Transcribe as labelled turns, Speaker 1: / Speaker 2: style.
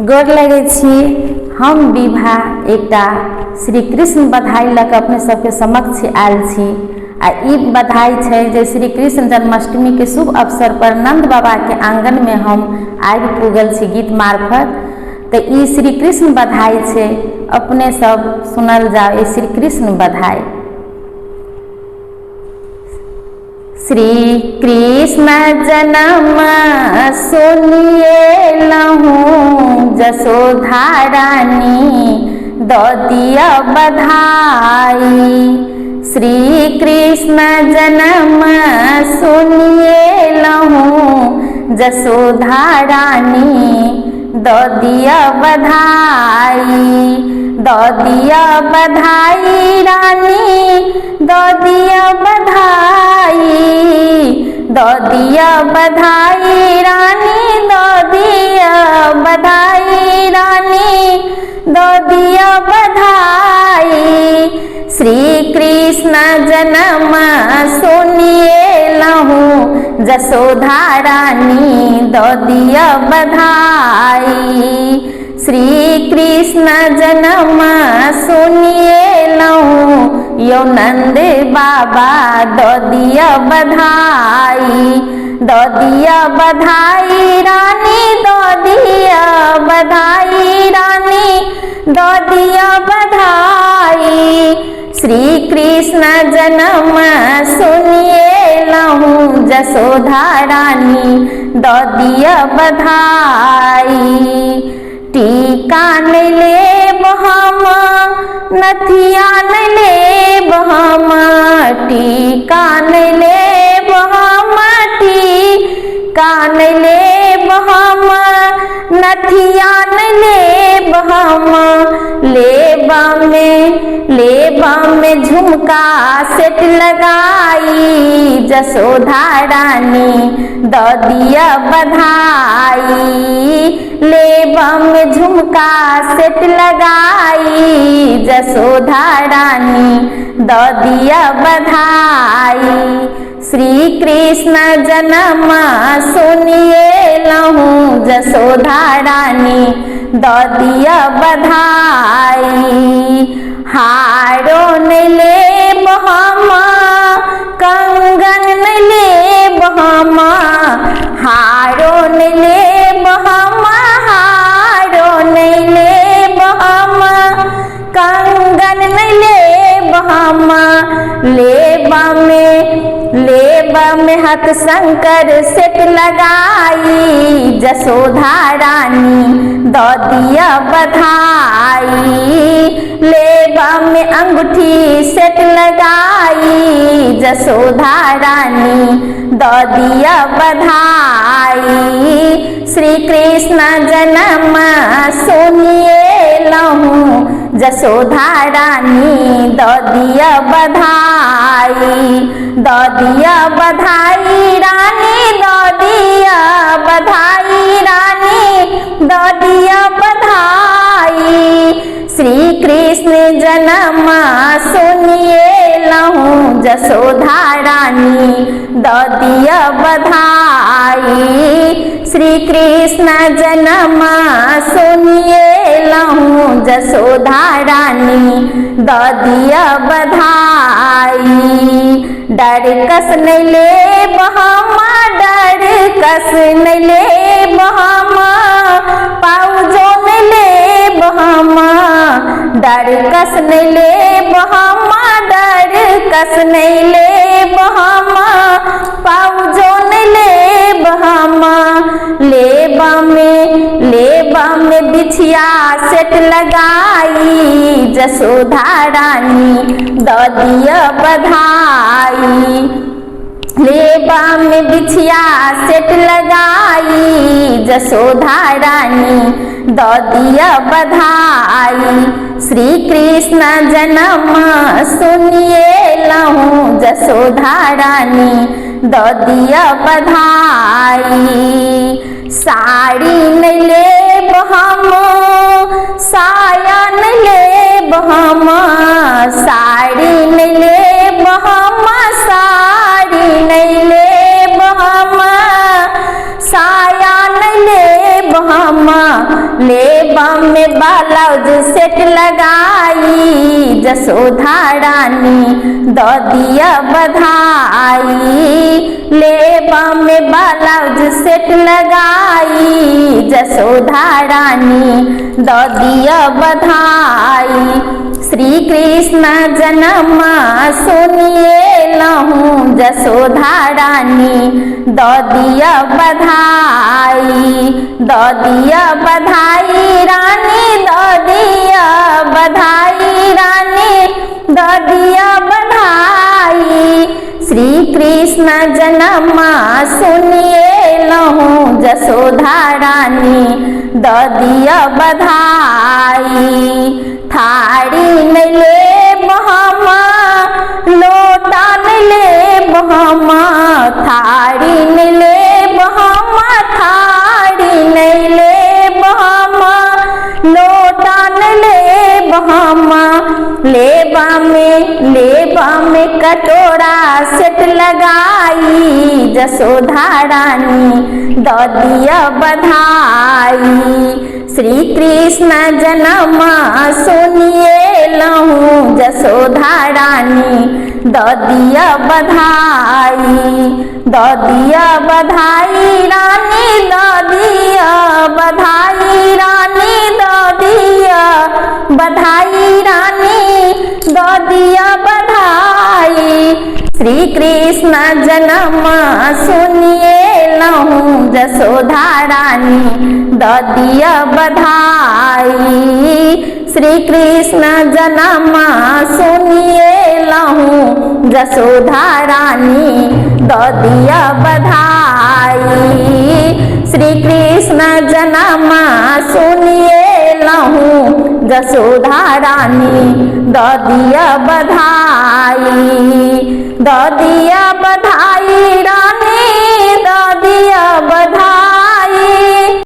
Speaker 1: गोर लगे छी। हम विभा एकटा श्री कृष्ण बधाई लऽ अपने सबके समक्ष आयल छी। आ ई बधाई छै जे श्री कृष्ण जन्माष्टमी के शुभ अवसर पर नंद बाबा के आंगन में हम आबि पुगल छी गीत मार्फत। तो ई श्री कृष्ण बधाई छै, अपने सब सुनल जाओ ई श्री कृष्ण बधाई। श्री कृष्ण जन्म सुनिए लहूँ जसोधा रानी दो दिया बधाई। श्री कृष्ण जन्म सुनिए लहूँ जसोधा रानी दो दिया बधाई। दो दिया बधाई रानी दो दिया बधाई। दो दिया बधाई रानी दो दिया बधाई रानी दो दिया बधाई। श्री कृष्ण जन्म सुनिए लहूँ जसोधा रानी दो दिया बधाई। श्री कृष्ण जन्म सुनिए लहूँ यो नंद बाबा दो दिया बधाई। दो दिया बधाई रानी दो दिया बधाई रानी दो दिया बधाई। श्री कृष्ण जन्म सुनिए लहूँ जसोधा रानी दो दिया बधाई। टीका न लेब हम नथिया न लेब हम टीका न लेब हम टीका न लेब हम नथिया न लेब हम। लेबा में झुमका सेट लगाई जसोधा रानी दो दिया बधाई। लेबा में झुमका सेट लगाई जसोधा रानी दो दिया बधाई। श्री कृष्ण जन्म सुनिए लहूँ जसोधा रानी दो दिया बधाई। हारो न लेब हम कंगन न लेब हम हारो न लेब हम हारो न लेब हम कंगन न लेब हम। लेबा में हाथ शंकर सेट लगाई जसोधा रानी दो दिया बधाई। लेबा में अंगूठी सेट लगाई जसोधा रानी दो दिया बधाई। श्री कृष्ण जन्म सुनिए लहूँ जसोधा रानी दो दिया बधाई। दो दिया बधाई रानी दो दिया बधाई रानी दो दिया बधाई। श्री कृष्ण जन्म सुनिए लहूँ जसोधा रानी दो दिया बधाई। श्री कृष्ण जन्म सुनिए लहूँ जसोधा रानी दो दिया बधाई। डर कस न लेब हम डर कस न लेब हम पाउजो न लेब हम डर कस न लेब हम डर कस न लेब हम पाउजो न लेब हम। लेबा में बिछिया सेट लगाई जसोधा रानी दो दिया बधाई। लेबा में बिछिया सेट लगाई जसोधा रानी दो दिया बधाई। श्री कृष्ण जन्म सुनिए लहूँ जसोधा रानी दो दिया बधाई। साड़ी न लेब हम साया न लेब हम साड़ी न लेब हम साड़ी न लेब हम साया न लेब हम। जनम लेबा में ब्लाउज सेट लगाई, जसोधा रानी द दिया बधाई। लेबा में ब्लाउज सेट लगाई, जसोधा रानी द दिया बधाई। श्री कृष्ण जन्म सुनिए लहूँ, जसोधा रानी द दिया बधाई। द दिया बधाई रानी द दिया बधाई रानी द दिया बधाई। श्री कृष्ण जन्म सुनिए लहूँ, जसोधा रानी द दिया बधाई। थारी न ले बहमा लोटा न ले बहमा, थारी न ले बहमा, थारी न ले बहमा, लोटा न ले बहमा। लेबा में कटोरा सेट लगाई, जसोधा रानी द दिया बधाई। श्री कृष्ण जन्म सुनिए लहूँ, जसोधा रानी द दिया बधाई। द दिया बधाई रानी द दिया बधाई रानी द दिया बधाई रानी द दिया बधाई। श्री कृष्ण जन्म सुनिए लहूँ, जसोधा रानी द दिया बधाई। श्री कृष्ण जन्म सुनिए लहूँ, जसोधा रानी द दिया बधाई। श्री कृष्ण जन्म सुनिए लहूँ, जसोधा रानी द दिया बधाई। द दिया बधाई।